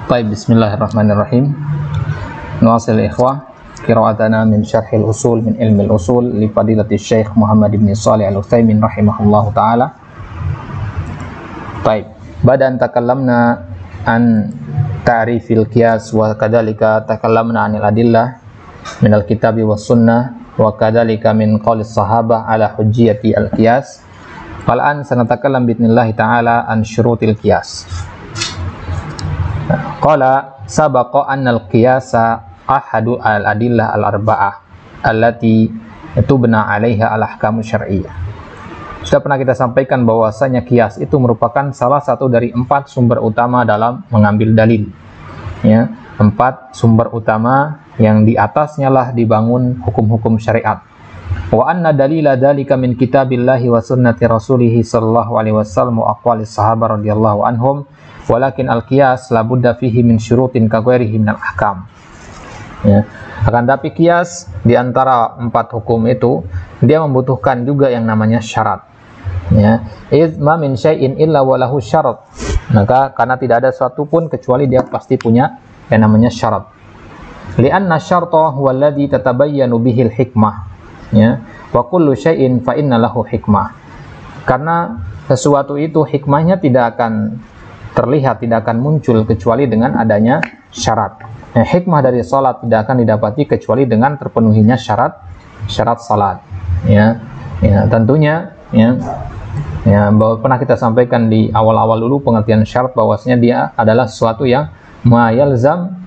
Baik, bismillahirrahmanirrahim. Nuwasil ikhwah qira'atana min syarhil usul min ilmil usul li fadilati Syekh Muhammad ibn Shalih Al-Utsaimin rahimahullahu taala. Baik, badan takallamna an ta'rifil qiyas wa kadzalika takallamna anil adillah min al-kitabi was sunnah wa kadzalika min qaulis sahabah ala hujjiyati al-qiyas. Fal'an sanatakallam bi'idznillah ta'ala an syurutil qiyas. Qala sabaqa annal qiyasa ahadu al-adillah al-arba'ah allati tubna 'alaiha al-ahkamu syar'iyyah. Sudah pernah kita sampaikan bahwasanya qiyas itu merupakan salah satu dari 4 sumber utama dalam mengambil dalil. Ya, 4 sumber utama yang di atasnya lah dibangun hukum-hukum syariat. Wa anna dalila dzalika min kitabillahi wa sunnati rasulih sallallahu alaihi wasallam wa aqwalis sahabat radhiyallahu anhum. Walakin al-qiyas la budda fihi min syurutin ka ghairihi min al-ahkam. Ya. Akan tapi qiyas di antara 4 hukum itu dia membutuhkan juga yang namanya syarat. Ya. Iz ma min syai'in illa wa lahu syarat. Maka karena tidak ada suatu pun kecuali dia pasti punya yang namanya syarat. Li'anna syarta huwa alladhi tatabayyanu bihi al-hikmah. Ya. Wa kullu syai'in fa inna lahu hikmah. Karena sesuatu itu hikmahnya tidak akan terlihat, tidak akan muncul kecuali dengan adanya syarat. Hikmah dari salat tidak akan didapati kecuali dengan terpenuhinya syarat salat. Ya, tentunya bahwa pernah kita sampaikan di awal-awal dulu pengertian syarat bahwasanya dia adalah sesuatu yang ma yalzam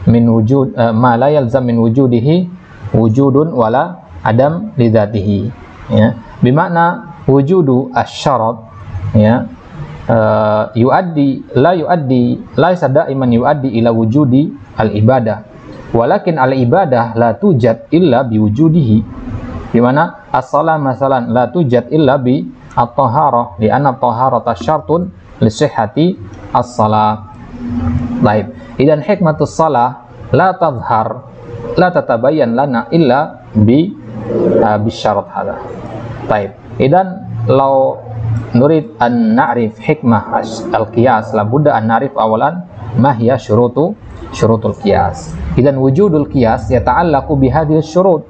min wujud ma la yalzam min wujudihi wujudun wala adam lidzatihi. Ya, bimakna wujudu asy-syarat yuaddi laisa daiman yuaddi ila wujudi al-ibadah walakin al-ibadah la tujad illa biwujudihi, di mana as-shalah masalan la tujad illa bi at-taharah li anna at-taharata syartun li sihhati as-shalah. Baik, idan hikmatus shalah la tadhhar la tatabayyan lana illa bi syarat hada. Baik, idan law nurid an na'rif hikmah al-qiyas la budda an na'rif awalan ma hiya syurutul qiyas. Idan wujudul qiyas yata'allaqu bi hadhihi syurut.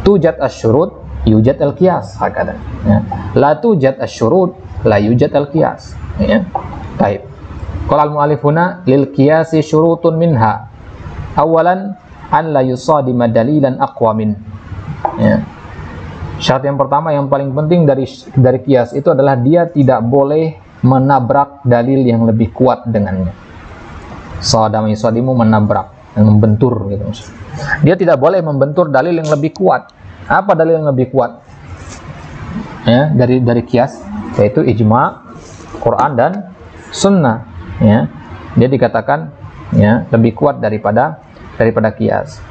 Tujad asy-syurut yujad al-qiyas, hakada. Ya. La tujad asy-syurut la yujad al-qiyas. Ya. Baik. Qala al-mu'allifuna lil qiyasi syurutun minha. Awalan an la yusadima dalilan aqwa min. Ya. Syarat yang pertama yang paling penting dari qiyas itu adalah dia tidak boleh menabrak dalil yang lebih kuat dengannya. Sadama yusadimu, menabrak, membentur gitu. Dia tidak boleh membentur dalil yang lebih kuat. Apa dalil yang lebih kuat? Ya, dari qiyas yaitu ijma, Quran dan sunnah. Ya. Dia dikatakan lebih kuat daripada qiyas.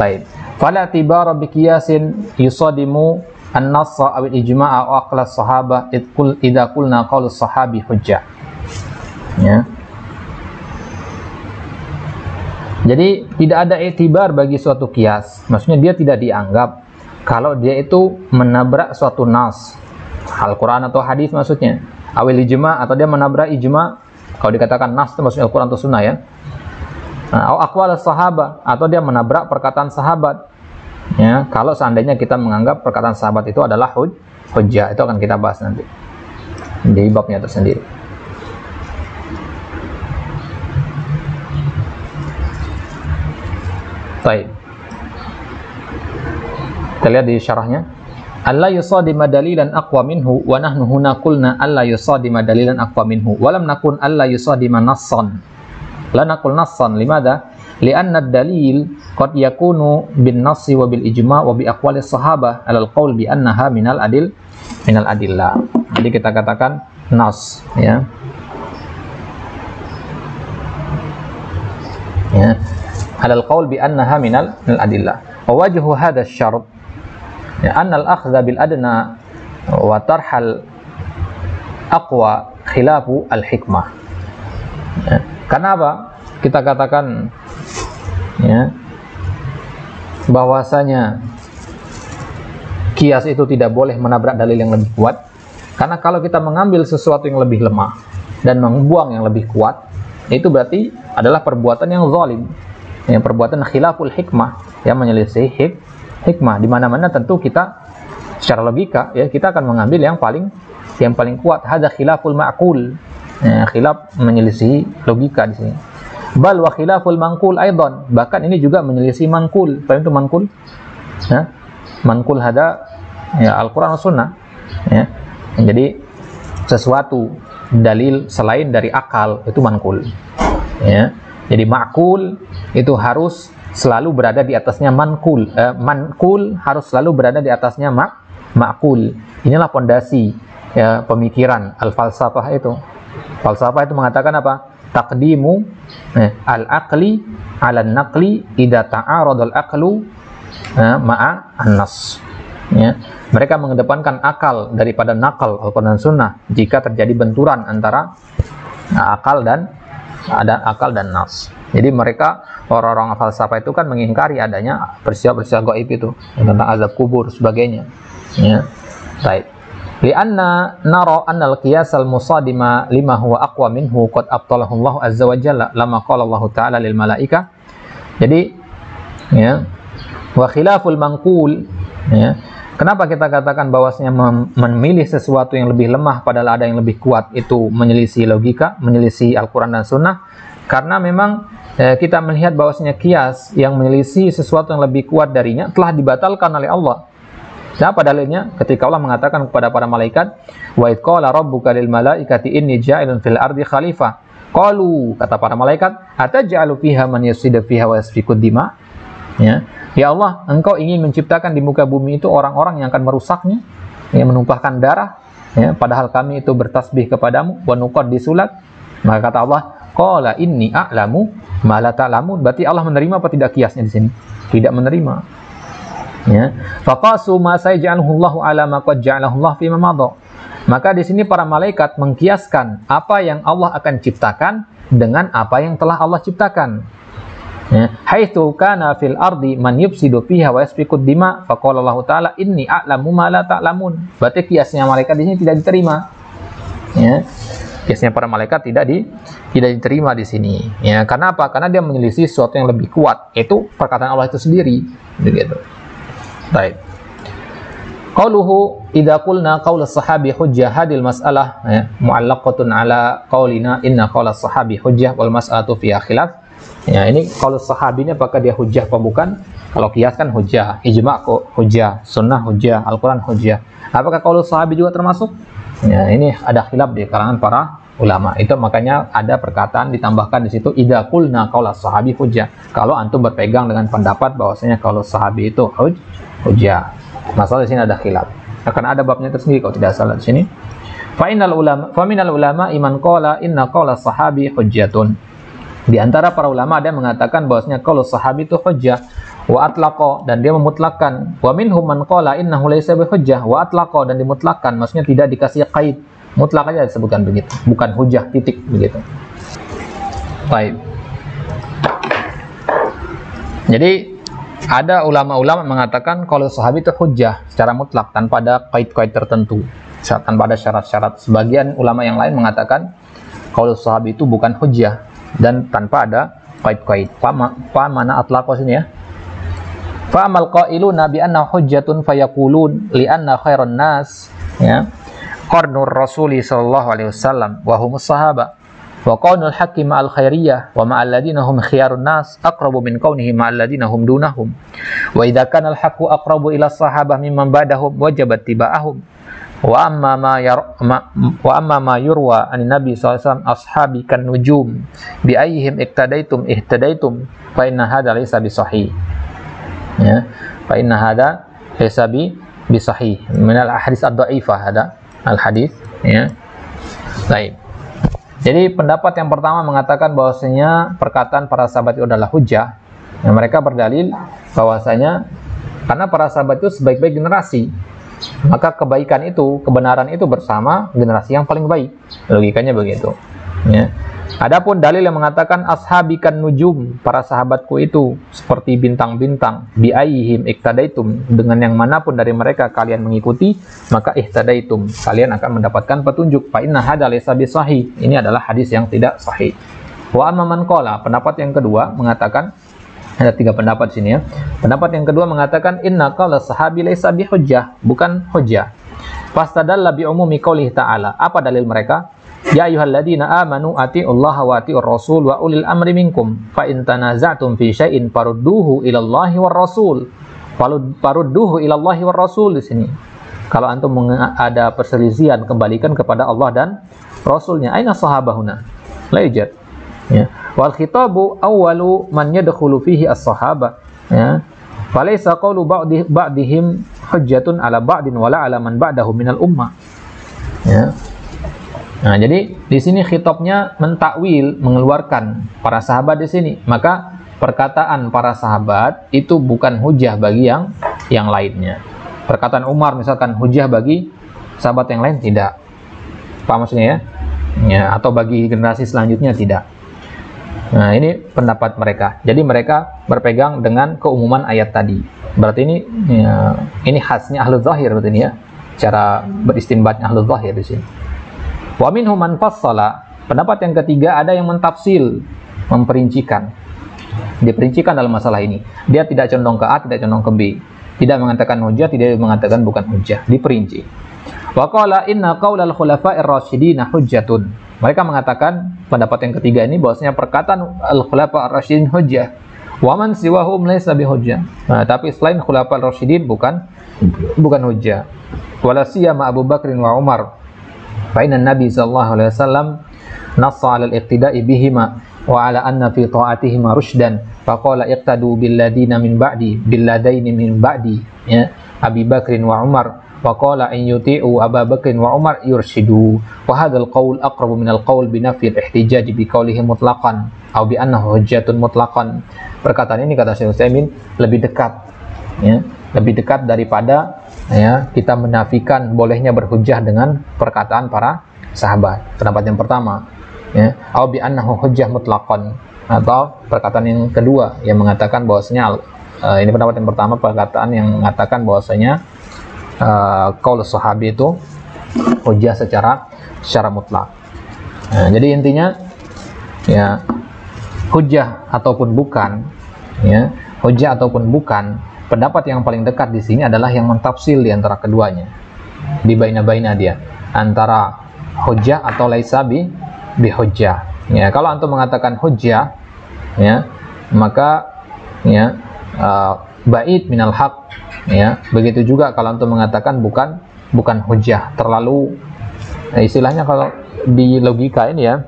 Baik. Fala tibara bi qiyasin yusadimu an-nassa aw al-ijma'a aw aqla as-sahabah idza qulna qaul as-sahabi hujjah. Ya. Jadi tidak ada i'tibar bagi suatu qiyas. Maksudnya dia tidak dianggap kalau dia itu menabrak suatu nas, Al-Qur'an atau hadis maksudnya. Awil ijma' atau dia menabrak ijma'. Kalau dikatakan nas itu maksudnya Al-Qur'an atau sunnah ya. Au aqwal sahabat atau dia menabrak perkataan sahabat. Ya, kalau seandainya kita menganggap perkataan sahabat itu adalah hujjah, itu akan kita bahas nanti di babnya tersendiri. Baik. Kita lihat di syarahnya. Alla yusadima dalilan aqwa minhu wa nahnu huna qulna alla yusadima dalilan aqwa minhu wa lam nakun alla yusadima nassan. La naqul nassan limadha? Li'anna ad-dalil qad yakunu bin nassi wa bil ijma' wa bi aqwali sahabah 'ala al-qaul bi annaha minal adillah. Jadi kita katakan nas ya. Ya. 'Ala al-qaul bi annaha minal adillah. Wa wajhu hadha asy-syart ya anna al-akhdha bil adna wa tarhal aqwa khilafu al-hikmah. Ya. Kenapa kita katakan bahwasanya qiyas itu tidak boleh menabrak dalil yang lebih kuat? Karena kalau kita mengambil sesuatu yang lebih lemah dan membuang yang lebih kuat, itu berarti adalah perbuatan yang zalim, yang perbuatan khilaful hikmah, yang menyelisih hikmah. Di mana-mana tentu kita secara logika ya kita akan mengambil yang paling kuat. Hadza khilaful ma'qul, khilaf menyelisih logika di sini. Bal wa khilaful manqul aidan, bahkan ini juga menyelisih manqul. Apa itu manqul? Ya, manqul hada ya Al-Qur'an dan Sunnah ya. Jadi sesuatu dalil selain dari akal itu manqul ya. Jadi ma'qul itu harus selalu berada di atasnya manqul. Manqul harus selalu berada di atasnya ma'qul. Inilah pondasi ya pemikiran al-falsafah itu. Falsafah itu mengatakan apa? Taqdimu al-aqli 'ala an-naqli idza ta'arada al-aqlu ma'a an-nas. Ya, mereka mengedepankan akal daripada nakal Al-Quran dan Sunnah jika terjadi benturan antara akal dan nas. Jadi mereka orang-orang falsafah itu kan mengingkari adanya peristiwa-peristiwa gaib itu tentang azab kubur sebagainya. Ya, baik. Lianna nara anna al-qiyas al-musadima lima huwa aqwa minhu qad abtalahu Allah azza wa jalla lama qala Allah ta'ala lil malaika. Jadi ya, wa khilaful manqul ya. Kenapa kita katakan bahwasanya memilih sesuatu yang lebih lemah padahal ada yang lebih kuat itu menyelisih logika, menyelisih Al-Quran dan Sunnah? Karena memang kita melihat bahwasanya kias yang menyelisih sesuatu yang lebih kuat darinya telah dibatalkan oleh Allah. Nah, dalilnya ketika Allah mengatakan kepada para malaikat, wa idh qala rabbuka lil malaikati inni ja'ilun fil ardi khalifah. Qalu, kata para malaikat, ataj'alu fiha man yufsidu fiha wa yasfiku dima? Ya Allah, Engkau ingin menciptakan di muka bumi itu orang-orang yang akan merusaknya, yang menumpahkan darah, ya, padahal kami itu bertasbih kepadamu, wa nuqaddis lak. Maka kata Allah, qala inni a'lamu ma la ta'lamun. Berarti Allah menerima apa tidak kiasnya di sini? Tidak menerima. Ya. Faqasu ma sayja'aluhu Allahu ala ma qad ja'alahu Allah fi ma madha. Maka di sini para malaikat mengkiaskan apa yang Allah akan ciptakan dengan apa yang telah Allah ciptakan. Haitsu kana fil ardi man yufsidu fiha wa yasfiku dima faqala Allah taala inni a'lamu ma la ta'lamun. Berarti kiasnya malaikat di sini tidak diterima. Ya. Kiasnya para malaikat tidak diterima di sini. Ya, karena apa? Karena dia menyelisih sesuatu yang lebih kuat. Itu perkataan Allah itu sendiri, begitu. Baik. Qauluhu idza qulna qaul as-sahabi hujjah hadil mas'alah ya, mu'allaqatun ala qaulina inna qaul as-sahabi hujjah wal mas'alatu fiha khilaf. Ya, ini kalau sahabi ini apakah dia hujjah apa bukan? Kalau kias kan hujjah, ijma' kok hujjah, sunnah hujjah, Al-Quran hujjah. Apakah kalau sahabi juga termasuk? Ya, ini ada khilaf di kalangan para ulama. Itu makanya ada perkataan ditambahkan di situ idza qulna qaul as-sahabi hujjah. Kalau antum berpegang dengan pendapat bahwasanya kalau sahabi itu hujjah. Masalah di sini ada khilaf. Akan ada babnya tersendiri kalau tidak salah di sini. Fa minal ulama iman qala inna qaul as-sahabi hujjatun. Di antara para ulama ada yang mengatakan bahwasanya kalau sahabi itu hujjah wa atlaqa, dan dia memutlakkan. Wa minhum man qala innahu laysa bi hujjah wa atlaqa, dan dimutlakkan, maksudnya tidak dikasih qaid, mutlak aja disebutkan begitu, bukan hujjah titik begitu. Baik. Jadi ada ulama-ulama mengatakan kalau sahabi itu hujjah secara mutlak tanpa ada qaid-qaid tertentu, tanpa ada syarat-syarat. Sebagian ulama yang lain mengatakan kalau sahabi itu bukan hujjah dan tanpa ada qaid-qaid. Fa mana atlaqa sini ya? Fa amal qailuna bi anna hujjatun fayaqulun li anna khairan nas ya qarnur rasuli sallallahu alaihi wasallam wa humus sahaba wa qaulul haqqi ma'al khairiyah wa ma'al ladina hum khiyarun nas aqrabu min kaunihi ma'al ladina hum dunahum wa idza kana al haqqu aqrabu ila sahabah mimman ba'dahum wajabat tiba'ahum. Wa amma ma yurwa an Nabi SAW ashabi kan nujum bi ayyihim ihtadaitum fa inna hadha laysa bi sahih. Ya, fa inna hadha laysa bi sahih min al ahadits ad-dha'ifah hada al hadits ya. Baik. Jadi pendapat yang pertama mengatakan bahwasanya perkataan para sahabat itu adalah hujjah. Ya, mereka berdalil bahwasanya karena para sahabat itu sebaik-baik generasi, maka kebaikan itu, kebenaran itu bersama generasi yang paling baik. Logikanya begitu. Ya. Adapun dalil yang mengatakan ashabikan nujum, para sahabatku itu seperti bintang-bintang, bi ayyihim iktadaitum, dengan yang manapun dari mereka kalian mengikuti, maka ihtadaitum, kalian akan mendapatkan petunjuk. Fa inna hadza laysa bisahih, ini adalah hadis yang tidak sahih. Wa amma man qala, pendapat yang kedua mengatakan, ada 3 pendapat sini ya. Pendapat yang kedua mengatakan inna qala sahabi laysa bihujjah, bukan hujjah. Fastadalla bi umumi qoulihi ta'ala. Apa dalil mereka? Ya ayyuhalladzina amanu atiullaha wa atiur rasul wa ulil amri minkum fa in tanaza'tum fi syai'in farudduhu ila Allahi war rasul. Farudduhu ila Allahi war rasul di sini. Kalau antum ada perselisihan, kembalikan kepada Allah dan Rasulnya. Aina sahabahuna? La yujad. Ya. Wal khitabu awwalu man yadkhulu fihi as-sahabah. Ya. Falaysa qawlu ba'dihim hujjatun ala ba'din wala ala man ba'dahu minal ummah. Ya. Nah, jadi di sini khitabnya mentakwil, mengeluarkan para sahabat di sini. Maka perkataan para sahabat itu bukan hujah bagi yang lainnya. Perkataan Umar misalkan hujah bagi sahabat yang lain, tidak. Paham maksudnya ya? Ya, atau bagi generasi selanjutnya tidak. Nah, ini pendapat mereka. Jadi mereka berpegang dengan keumuman ayat tadi. Berarti ini khasnya ahlu zahir berarti ini ya. Cara beristinbatnya ahlu zahir di sini. Wa minhum man fassala. Pendapat yang ketiga ada yang mentafsil, memperincikan. Diperincikan dalam masalah ini. Dia tidak condong ke A, tidak condong ke B. Tidak mengatakan hujjah, tidak mengatakan bukan hujjah. Diperinci. Wa qala inna qaulal khulafa'ir rasyidin hujjatun. Mereka mengatakan pendapat yang ketiga ini bahwasanya perkataan al-khulafa'ir rasyidin hujjah. Wa man siwahum laysa bihujjah. Nah, tapi selain khulafa'ir rasyidin bukan hujjah. Wala siyama Abu Bakr wa Umar. Fa inna Nabi sallallahu alaihi wasallam nassa 'ala al-iqtida'i bihima wa 'ala anna fi ta'atihima rusydan. Fa qala iqtadu bil ladina min ba'di bil ladaini min ba'di, ya, Abi Bakr wa Umar. Wa qala in yuti'u Abu Bakr wa Umar yurshidu. Wa hadzal qaul aqrabu min al-qaul bi nafyi al-ihtijaj bi qawlihi mutlaqan aw bi annahu hujjatun mutlaqan. Perkataan ini kata Syekh Utsaimin lebih dekat, ya, lebih dekat daripada ya kita menafikan bolehnya berhujjah dengan perkataan para sahabat. Pendapat yang pertama, ya, au bi annahu hujjah mutlaqan, atau perkataan yang kedua yang mengatakan bahwasanya ini pendapat yang pertama, perkataan yang mengatakan bahwasanya qaul sahabi itu hujjah secara mutlak. Nah, jadi intinya ya hujjah ataupun bukan, ya, hujjah ataupun bukan, pendapat yang paling dekat di sini adalah yang mentafsil di antara keduanya. Di baina-baina dia antara hujjah atau laisa bi hujjah. Ya, kalau antum mengatakan hujjah, ya, maka ya ba'id minal haq, ya. Begitu juga kalau antum mengatakan bukan hujjah, terlalu istilahnya kalau di logika ini ya,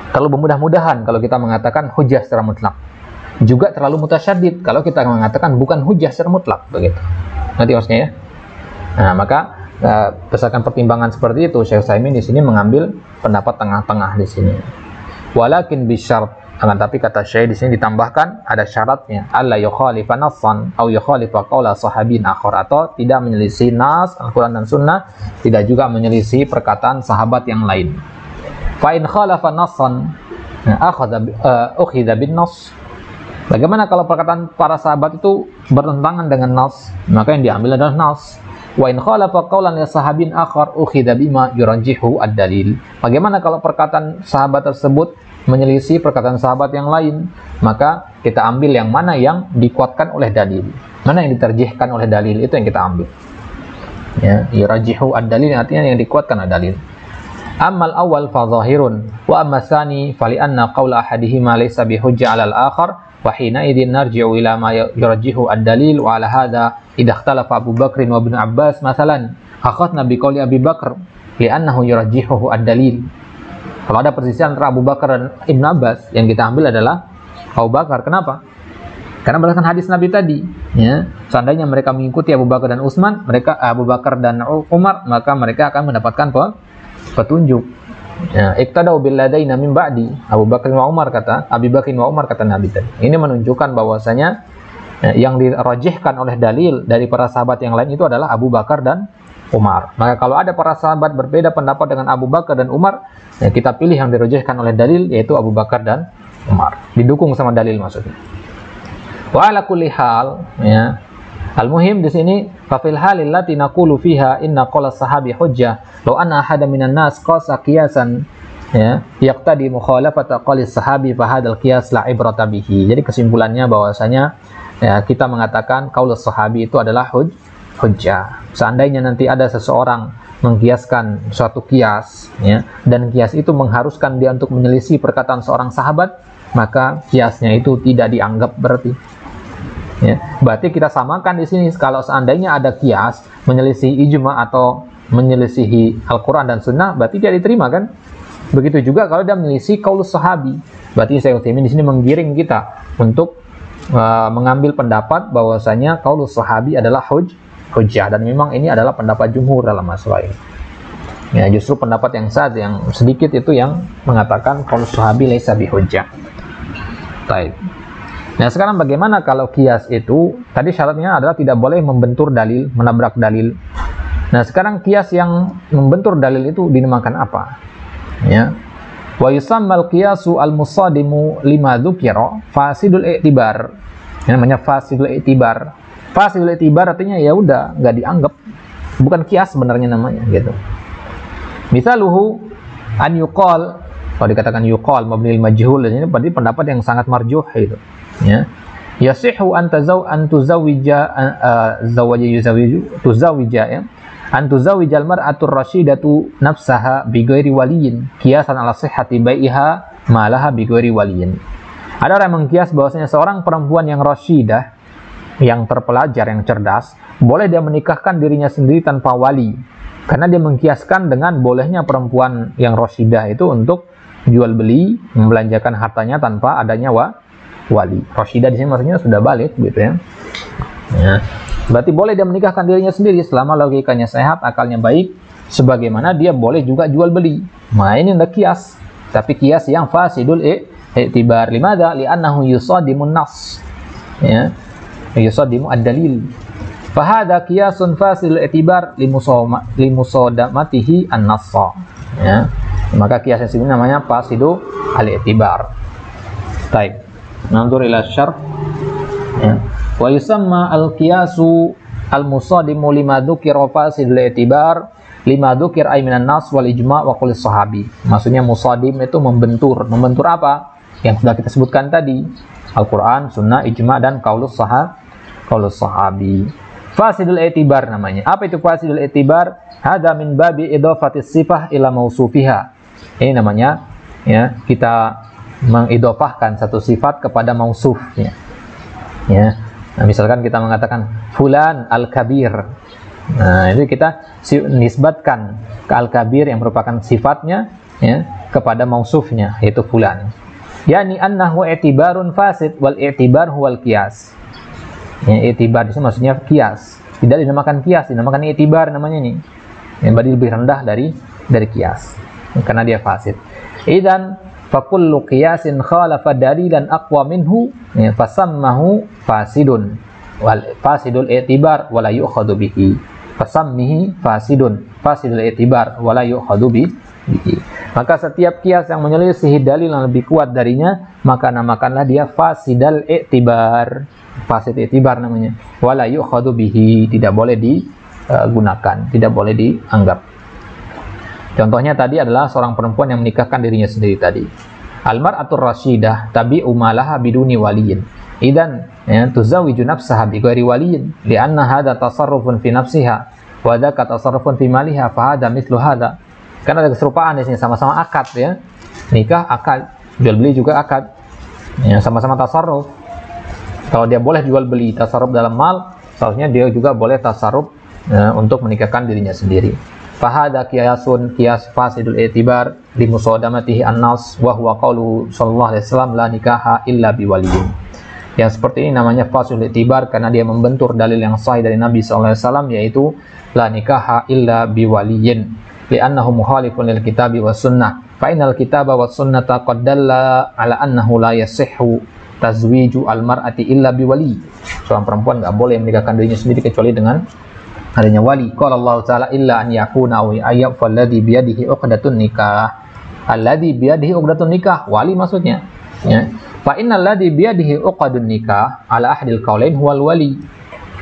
terlalu bermudah-mudahan kalau kita mengatakan hujjah secara mutlak. Juga terlalu mutasyaddid kalau kita mengatakan bukan hujjah secara mutlak, begitu. Nanti maksudnya ya. Nah, maka berdasarkan pertimbangan seperti itu, Syekh Utsaimin di sini mengambil pendapat tengah-tengah di sini. Walakin bisyart, akan tapi kata Syekh di sini ditambahkan ada syaratnya, alla yukhalifa nassan au yukhalifa qaula sahabin akhar, atau tidak menyelisih nas Al-Qur'an dan Sunnah, tidak juga menyelisih perkataan sahabat yang lain. Fa in khalafa nassan ukhidha bin nass. Bagaimana kalau perkataan para sahabat itu bertentangan dengan nas? Maka yang diambil adalah nas. Wa in khalafa qaulan li sahabin akhar ukhidha bima yurajjihu ad-dalil. Bagaimana kalau perkataan sahabat tersebut menyelisih perkataan sahabat yang lain? Maka kita ambil yang mana yang dikuatkan oleh dalil. Mana yang diterjihkan oleh dalil, itu yang kita ambil. Ya, yurajjihu ad-dalil artinya yang dikuatkan oleh dalil. Ammal awal fa zahirun wa amma tsani fa li anna qaula ahadihima laysa bihujjah 'alal akhar. Wahina idin narji'u ila ma yurajjihu ad-dalil wa ala hadha idza ikhtalafa Abu Bakr wa Ibnu Abbas masalan akhadna bi qouli Abi Bakr li'annahu yurajjihu ad-dalil. Kalau ada perselisihan antara Abu Bakar dan Ibnu Abbas, yang kita ambil adalah Abu Bakar. Kenapa? Karena berdasarkan hadis Nabi tadi, ya, seandainya mereka mengikuti Abu Bakar dan Utsman, Abu Bakar dan Umar, maka mereka akan mendapatkan petunjuk. Ya, iqtadau bil ladaina min ba'di, Abu Bakar wa Umar kata Nabi tadi. Ini menunjukkan bahwasanya yang dirajihkan oleh dalil dari para sahabat yang lain itu adalah Abu Bakar dan Umar. Maka kalau ada para sahabat berbeda pendapat dengan Abu Bakar dan Umar, ya kita pilih yang dirujihkan oleh dalil, yaitu Abu Bakar dan Umar. Didukung sama dalil maksudnya. Wa ala kulli hal, ya. Al-muhim di sini, fa fil halil lati naqulu fiha inna qala sahabi hujjah law anna ahada minan nas qasa qiyasan, ya, yaqtadi mukhalafata qali sahabi fa hadzal qiyas la ibrata bihi. Jadi kesimpulannya bahwasanya, ya, kita mengatakan qaulus sahabi itu adalah hujjah. Seandainya nanti ada seseorang mengkiaskan suatu kias, ya, dan kias itu mengharuskan dia untuk menyelisih perkataan seorang sahabat, maka kiasnya itu tidak dianggap berarti. Ya, berarti kita samakan di sini, kalau seandainya ada kias menyelisih ijma atau menyelisihi Al-Quran dan Sunnah, berarti tidak diterima kan? Begitu juga kalau dia menyelisih qaulus sahabi, berarti Syekh Utsaimin di sini menggiring kita untuk mengambil pendapat bahwasanya qaulus sahabi adalah hujjah, dan memang ini adalah pendapat jumhur dalam masalah ini. Ya, justru pendapat yang sahih yang sedikit itu yang mengatakan qaulus sahabi laisa bihujjah. Baik. Nah, sekarang bagaimana kalau kias itu? Tadi syaratnya adalah tidak boleh membentur dalil, menabrak dalil. Nah, sekarang kias yang membentur dalil itu dinamakan apa? Ya. Wa yusammal qiyasu al-musadimu lima dzukira fasidul i'tibar. Ini namanya fasidul i'tibar. Fasidul i'tibar artinya ya udah enggak dianggap. Bukan kias sebenarnya namanya gitu. Misaluhu an yuqal, kalau dikatakan yuqal mabnil majhul, ini berarti pendapat yang sangat marjuh itu. Ya, yasihu an tuzawwija ya, an tuzawwijal mar'atu rasyidatu nafsaha bi ghairi waliyin qiyasan ala sihhati bai'iha malaha bi ghairi waliyin. Ada orang yang mengkias bahwasanya seorang perempuan yang rasyidah, yang terpelajar, yang cerdas, boleh dia menikahkan dirinya sendiri tanpa wali, karena dia mengkiaskan dengan bolehnya perempuan yang rasyidah itu untuk jual beli, membelanjakan hartanya tanpa adanya wali. Rasyidah di sini maksudnya sudah balik gitu ya. Ya. Berarti boleh dia menikahkan dirinya sendiri selama logikanya sehat, akalnya baik, sebagaimana dia boleh juga jual beli. Nah, ini ndak kias, tapi kias yang fasidul i'tibar. Limadza? Li'annahu yusadimun nas. Ya. Yusadimu ad-dalil. Fa hadza qiyasun fasidul i'tibar limusadamatihi an-nassa. Ya. Maka kias yang sini namanya fasidul al-i'tibar. Baik. Nandur ila syarh, ya. Wa yusamma al-qiyasu al-musadimu lima dzukira fasidul i'tibar lima dzukir ay minan nas wal ijma' wa qul sahabi. Maksudnya musadim itu membentur apa? Yang sudah kita sebutkan tadi, Al-Qur'an, Sunnah, ijma' dan qaulus sahabi. Fasidul i'tibar namanya. Apa itu fasidul i'tibar? Hadza min babi idafatis sifah ila mausufiha. Ini namanya, ya, kita mengidofahkan satu sifat kepada mausuf, ya. Ya. Nah, misalkan kita mengatakan fulan al-kabir. Nah, itu kita nisbatkan ke al-kabir yang merupakan sifatnya, ya, kepada mausufnya, yaitu fulan. Yani annahu i'tibarun fasid wal i'tibar huwal qiyas. Ya, i'tibar itu maksudnya qiyas. Tidak dinamakan qiyas, dinamakan i'tibar namanya ini. Yang berarti lebih rendah dari qiyas. Karena dia fasid. Idzan fakullu qiyasin khalafa dalilan aqwa minhu, ya, fasammahu fasidun wal fasidul i'tibar wala yu'khadhu bihi. Fasammihi fasidul i'tibar wala yu'khadhu bihi. Maka setiap qiyas yang menyelisihi dalil yang lebih kuat darinya, maka namakanlah dia fasidal i'tibar. Fasid i'tibar namanya. Wala yu'khadhu bihi, tidak boleh digunakan, tidak boleh dianggap. Contohnya tadi adalah seorang perempuan yang menikahkan dirinya sendiri tadi. Al-mar'atur rasyidah tabi'u malaha biduni waliyin. Idan, ya, tuzawwiju nafsaha bi ghairi waliyin li'anna hadha tasarrufun fi nafsiha wa dzaka tasarrufun fi maliha fa hadha mithlu hadha. Karena ada keserupaan di sini, sama-sama akad, ya. Nikah akad, jual beli juga akad. Ya, sama-sama tasarruf. Kalau dia boleh jual beli tasarruf dalam mal, seharusnya dia juga boleh tasarruf, ya, untuk menikahkan dirinya sendiri. Fahada qiyasun qiyas fasidul i'tibar li musadamatihi an-nas wa huwa qaulu sallallahu alaihi wasallam la nikaha illa biwaliyin. Yang seperti ini namanya fasidul i'tibar karena dia membentur dalil yang sahih dari Nabi sallallahu alaihi wasallam, yaitu la nikaha illa biwaliyin li'annahu mukhalifun lil kitabi was sunnah fa innal kitaba was sunnata qad dalla ala annahu la yasihhu tazwiju al mar'ati illa biwali. Seorang perempuan enggak boleh menikahkan dirinya sendiri kecuali dengan adanya wali. Qala Allah Ta'ala illa an yakuna aw ayyab falladhi biyadihi uqdatun nikah. Alladhi biyadihi uqdatun nikah, wali maksudnya. Ya. Fa innal ladzi biyadihi uqdun nikah ala ahdil qaulain huwal wali.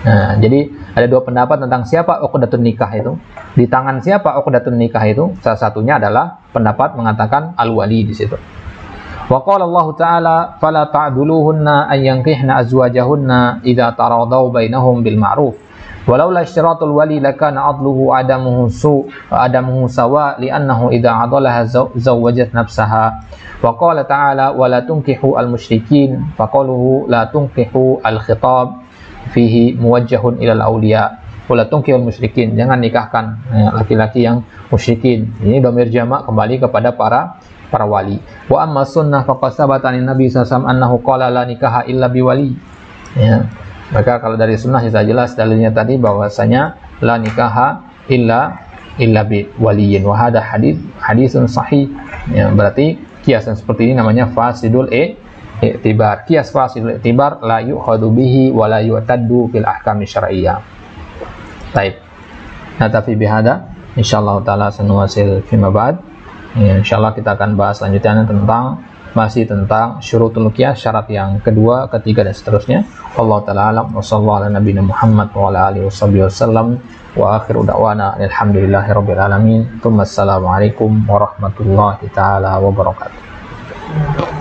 Nah, jadi ada dua pendapat tentang siapa uqdatun nikah itu. Di tangan siapa uqdatun nikah itu? Salah satunya adalah pendapat mengatakan al-wali di situ. Wa qala Allah Ta'ala fala ta'duluhunna an yankihna azwajahunna idza taradaw bainahum bil ma'ruf. Walau la ishtiratul wali lakana adluhu adamuhu sawa li'annahu idza adalaha zawwajat nafsaha. Wa qala ta'ala wa la tunkihu al-musyrikin faqaluhu la tunkihu al-khitab fihi muwajjahun ilal awliya. Wa la tunkihul musyrikin, jangan nikahkan laki-laki yang musyrikin. Ini dhamir jamak kembali kepada para wali. Wa amma sunnah faqad sabata an Nabi sallallahu alaihi wasallam annahu qala la nikaha illa biwali. Ya. Maka kalau dari sunnah sudah jelas dalilnya tadi bahwasanya la nikaha illa bi waliyin wa hada hadisun sahih. Ya, berarti kiasan seperti ini namanya fasidul i'tibar. Kias fasidul i'tibar la yu'khadhu bihi wa la yu'taddu fil ahkam syar'iyyah. Baik. Natafi bihada insyaallah taala sanuwasil fi ma ba'd. Ya, insyaallah kita akan bahas lanjutannya masih tentang syurutul qiyas, syarat yang kedua, ketiga dan seterusnya. Allah taala alam wa sallallahu ala nabiyina Muhammad wa ala alihi wasallam wa akhiru da'wana alhamdulillahirabbil alamin. Assalamualaikum warahmatullahi taala wabarakatuh.